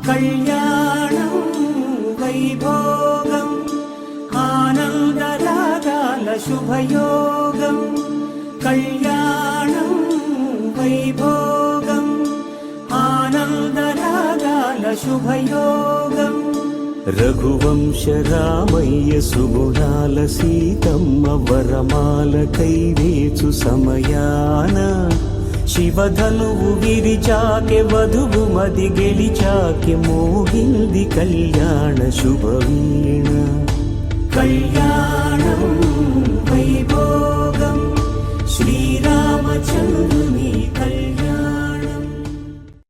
కళ్యాణం వైభోగం ఆనందరాగాల శుభయోగం కళ్యాణం వైభోగం ఆనందరాగాల శుభయోగం రఘువంశ రామయ్య సుగుణాల సీతమ్మ వరమాల కైవేచు సమయాన శివధనువు విరిచాకె వధువు మది గెలిచాకె మోగింది కళ్యాణ శుభవీణ కళ్యాణం వైభోగం శ్రీరామచంద్రుని కళ్యాణం